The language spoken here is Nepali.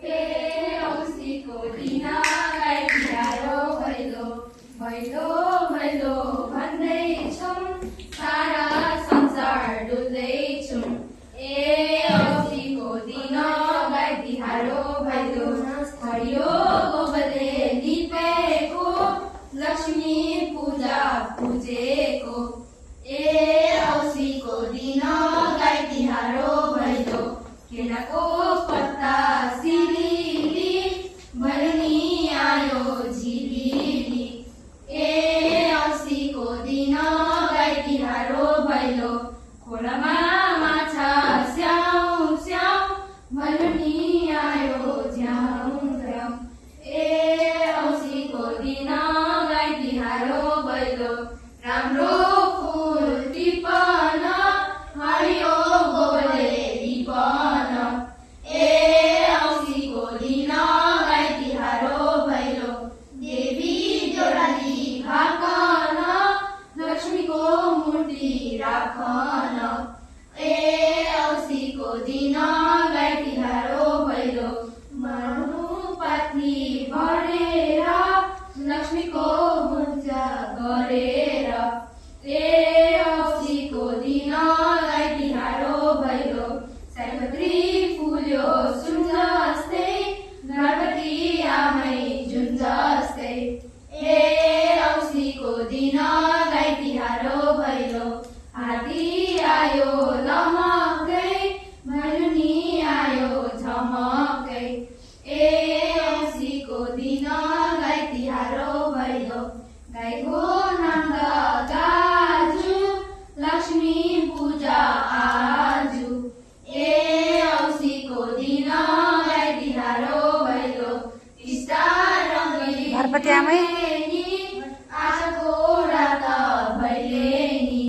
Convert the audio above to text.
ए औँसीको दिन गाई तिहार हो भैलो भैलो भैलो भन्दैछौँ सारा संसार डुल्दैछौँ ए औँसीको दिन गाई तिहार हो भैलो हरियो गोबरले लिपेको लक्ष्मी पूजा पूजेको ए औँसीको दिन गाई तिहार हो भैलो केलाको पत्ता सिलिली भैनी आयो झिलिली ए औँसीको दिन गाई तिहार हो भैलो खोलामा माछा स्याउ स्याउ भैनी आयो झ्याउ झ्याउ ए औँसीको दिन गाई तिहार हो भैलो राम्रो फुल टिपन हरियो गोबरले लिपन ए औँसीको दिन गाई तिहार हो भैलो देवी देउराली भाकन लक्ष्मीको मूर्ति राखन ए औँसीको दिन गाई तिहार हो भैलो मनुपाती भरेर लक्ष्मीको पूजा गरेर ए औँसीको दिन गाई तिहार हो भैलो सयपत्री फुल्यो सुन जस्तै गणपति आमै जुन जस्तै ए औँसीको दिन गाई तिहार हो भैलो हात्ती आयो लमकै भैलेनी आयो झमकै ए औँसीको दिन गाई तिहार हो भैलो गाईको नाम दाजु लक्ष्मी पूजा आजु ए औँसीको दिन गाई तिहार हो भैलो टिस्टा रङ्गली घरपति आमै